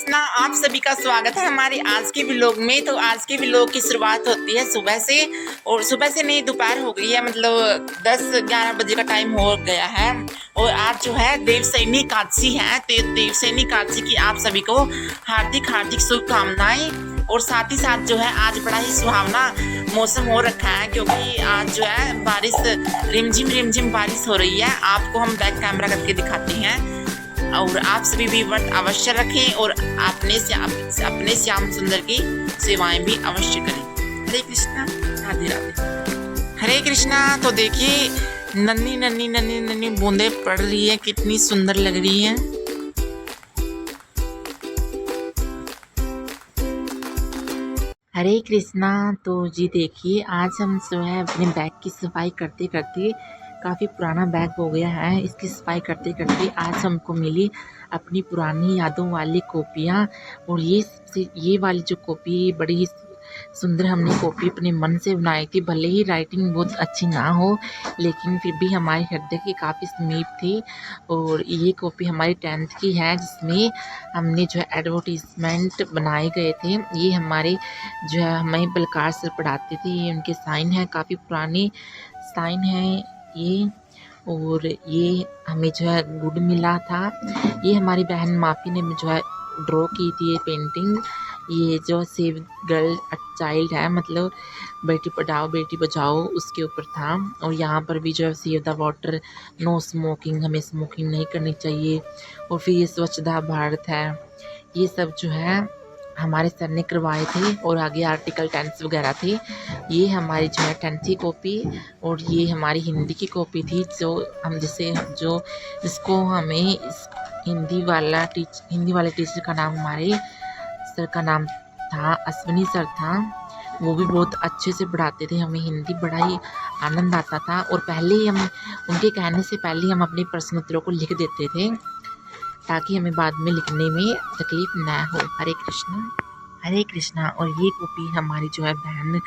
कृष्णा, आप सभी का स्वागत है हमारे आज के व्लॉग में। तो आज के व्लॉग की शुरुआत होती है सुबह से, और सुबह से नहीं, दोपहर हो गई है, मतलब 10-11 बजे का टाइम हो गया है। और आज जो है देवसैनी एकादशी है, तो देवसैनी एकादशी की आप सभी को हार्दिक हार्दिक शुभकामनाएं। और साथ ही साथ जो है आज बड़ा ही सुहावना मौसम हो रखा है, क्योंकि आज जो है बारिश रिमझिम बारिश हो रही है। आपको हम बैक कैमरा करके दिखाते हैं। और आप सभी भी व्रत अवश्य रखें और अपने श्याम सुंदर की सेवाएं भी अवश्य करें। हरे कृष्णा, राधे राधे। हरे कृष्णा। तो देखिए नन्ही नन्ही नन्ही नन्ही बूंदे पड़ रही है, कितनी सुंदर लग रही है। हरे कृष्णा। तो जी देखिए आज हम जो है अपने बैग की सफाई करते करते, काफ़ी पुराना बैग हो गया है, इसकी सफाई करते करते आज हमको मिली अपनी पुरानी यादों वाली कॉपियाँ। और ये वाली जो कॉपी बड़ी ही सुंदर हमने कॉपी अपने मन से बनाई थी। भले ही राइटिंग बहुत अच्छी ना हो, लेकिन फिर भी हमारे हृदय की काफ़ी समीप थी। और ये कॉपी हमारी 10th की है, जिसमें हमने जो है एडवर्टीजमेंट बनाए गए थे। ये हमारे जो है हमें बलकार सर पढ़ाते थे, ये उनके साइन है, काफ़ी पुराने साइन है ये। और ये हमें जो है गुड मिला था। ये हमारी बहन माफी ने जो है ड्रॉ की थी ये पेंटिंग। ये जो सेव गर्ल चाइल्ड है, मतलब बेटी पढ़ाओ बेटी बचाओ, उसके ऊपर था। और यहाँ पर भी जो है save the water, no smoking, हमें स्मोकिंग नहीं करनी चाहिए। और फिर ये स्वच्छता भारत है। ये सब जो है हमारे सर ने करवाए थे। और आगे आर्टिकल 10 वगैरह थे। ये हमारी जो है 10th की कॉपी। और ये हमारी हिंदी की कॉपी थी, जो हम जिसको हमें हिंदी वाले टीचर का नाम, हमारे सर का नाम था अश्विनी सर था। वो भी बहुत अच्छे से पढ़ाते थे हमें हिंदी, बड़ा ही आनंद आता था। और पहले ही हम उनके कहने से पहले हम अपने प्रश्न उत्तरों को लिख देते थे, ताकि हमें बाद में लिखने में तकलीफ ना हो। हरे कृष्णा, हरे कृष्णा। और ये कॉपी हमारी जो है बहन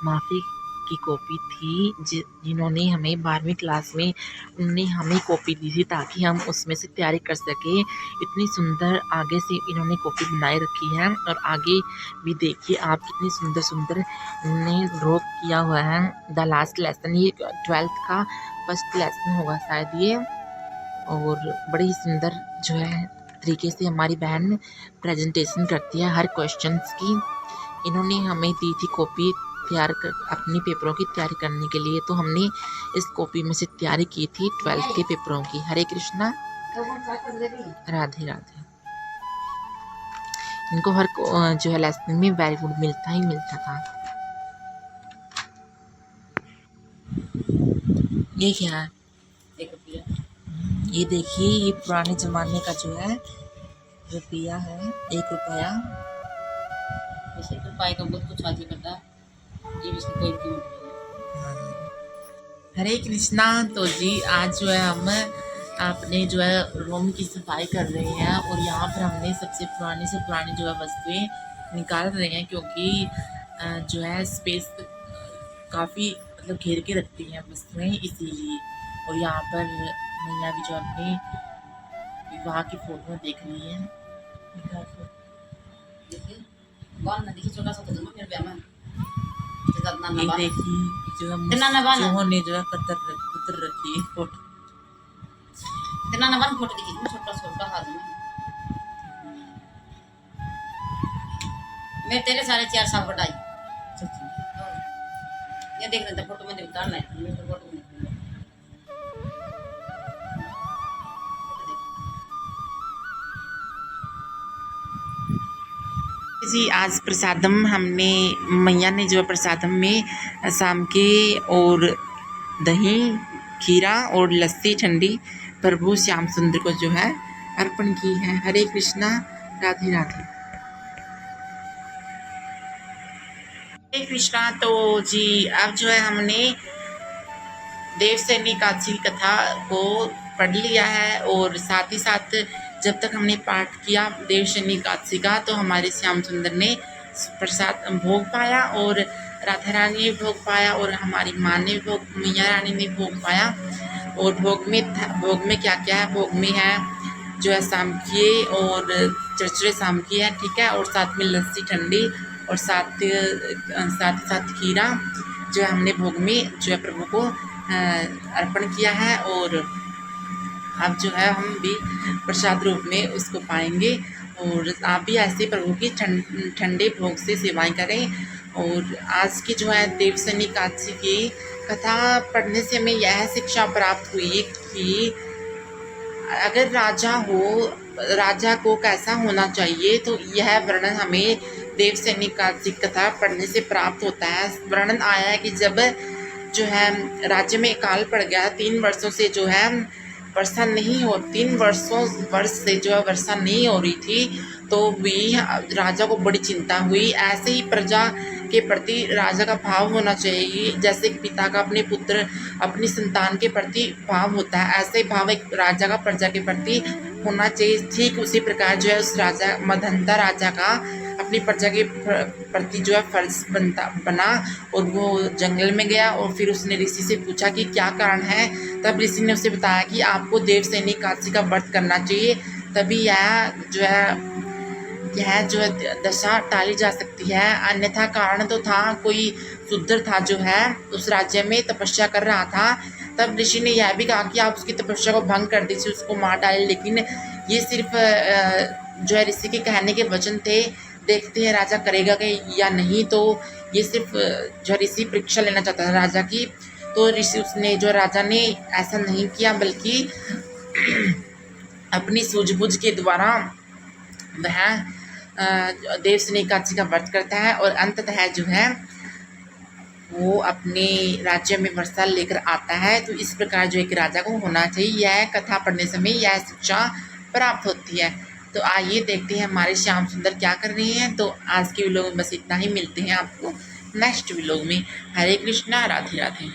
माफी की कॉपी थी, जिन्होंने हमें 12वीं क्लास में उन्होंने हमें कॉपी दी थी, ताकि हम उसमें से तैयारी कर सके। इतनी सुंदर आगे से इन्होंने कॉपी बनाए रखी है। और आगे भी देखिए आप, कितनी सुंदर सुंदर इन्होंने ड्रॉ किया हुआ है। द लास्ट लेसन, ये 12th का फर्स्ट लेसन होगा शायद ये। और बड़ी ही सुंदर जो है तरीके से हमारी बहन प्रेजेंटेशन करती है हर क्वेश्चंस की। इन्होंने हमें दी थी कॉपी तैयार कर अपनी पेपरों की तैयारी करने के लिए, तो हमने इस कॉपी में से तैयारी की थी 12th के पेपरों की। हरे कृष्णा, राधे राधे। इनको हर जो है लेसन में वेरी गुड मिलता ही मिलता था। ये क्या है? ये देखिए, ये पुराने ज़माने का जो है रुपया है, 1 रुपया। वैसे तो पाई का बहुत कुछ हाजिर करता है, ये भी इसमें कोई कीमत नहीं है। हरे कृष्णा। तो जी आज जो है हम अपने जो है रूम की सफाई कर रहे हैं। और यहाँ पर हमने सबसे पुरानी से पुरानी जो है वस्तुएं निकाल रहे हैं, क्योंकि जो है स्पेस काफ़ी मतलब घेर के रखती हैं वस्तुएं, इसीलिए। और यहाँ पर मैया भी जो अपने विवाह की फोटो देख रही है। देखिए कौन ना देखिए, छोटा सा तो मेरे ब्याह में ये देखिए जो ने जो है कतर रखी है फोटो। इतना ना बन फोटो देखिए, छोटा छोटा हाथ में मैं तेरे सारे 4 साल बढ़ाई। ये देख रहे थे फोटो में उतारना है, मैं तो फोटो में जी आज प्रसादम हमने मैया ने जो है प्रसादम में शाम के और दही, खीरा और लस्सी ठंडी प्रभु श्याम सुंदर को जो है अर्पण की है। हरे कृष्णा, राधे राधे। हरे कृष्णा। तो जी अब जो है हमने देवसैनी एकादशी की कथा को पढ़ लिया है। और साथ ही साथ जब तक हमने पाठ किया देवसैनी एकादशी का, तो हमारे श्याम सुंदर ने प्रसाद भोग पाया, और राधा रानी ने भोग पाया, और हमारी माँ ने भोग, मैया रानी ने भोग पाया। और भोग में क्या क्या है? भोग में है जो है शाम की और चरचरे शाम की है, ठीक है। और साथ में लस्सी ठंडी और साथ साथ साथ खीरा जो है हमने भोग में जो है प्रभु को अर्पण किया है। और अब जो है हम भी प्रसाद रूप में उसको पाएंगे। और आप भी ऐसे प्रभु की ठंडे भोग से सेवाएं करें। और आज की जो है देवसैनी एकादशी की कथा पढ़ने से हमें यह शिक्षा प्राप्त हुई कि अगर राजा को कैसा होना चाहिए, तो यह वर्णन हमें देवसैनी एकादशी कथा पढ़ने से प्राप्त होता है। वर्णन आया है कि जब जो है राज्य में अकाल पड़ गया, 3 वर्षों से जो है वर्षा नहीं हो 3 वर्ष से जो है वर्षा नहीं हो रही थी, तो भी राजा को बड़ी चिंता हुई। ऐसे ही प्रजा के प्रति राजा का भाव होना चाहिए, जैसे एक पिता का अपने पुत्र अपनी संतान के प्रति भाव होता है, ऐसे ही भाव एक राजा का प्रजा के प्रति होना चाहिए। ठीक उसी प्रकार जो है उस राजा मदहंता राजा का अपनी प्रजा के प्रति जो है फर्ज बना और वो जंगल में गया। और फिर उसने ऋषि से पूछा कि क्या कारण है। तब ऋषि ने उसे बताया कि आपको देवसैनी एकादशी का व्रत करना चाहिए, तभी यह जो है दशा टाली जा सकती है। अन्यथा कारण तो था, कोई शूद्र था जो है उस राज्य में तपस्या कर रहा था। तब ऋषि ने यह भी कहा कि आप उसकी तपस्या को भंग कर दीजिए, उसको मार डालें। लेकिन ये सिर्फ जो है ऋषि के कहने के वचन थे, देखते हैं राजा करेगा कि या नहीं। तो ये सिर्फ जो ऋषि परीक्षा लेना चाहता था राजा की। तो राजा ने ऐसा नहीं किया, बल्कि अपनी सूझबूझ के द्वारा वह देवसैनी एकादशी का व्रत करता है और अंततः जो है वो अपने राज्य में वर्षा लेकर आता है। तो इस प्रकार जो एक राजा को होना चाहिए, यह कथा पढ़ने समय यह शिक्षा प्राप्त होती है। तो आइए देखते हैं हमारे श्याम सुंदर क्या कर रहे हैं। तो आज के व्लॉग में बस इतना ही, मिलते हैं आपको नेक्स्ट व्लॉग में। हरे कृष्णा, राधे राधे।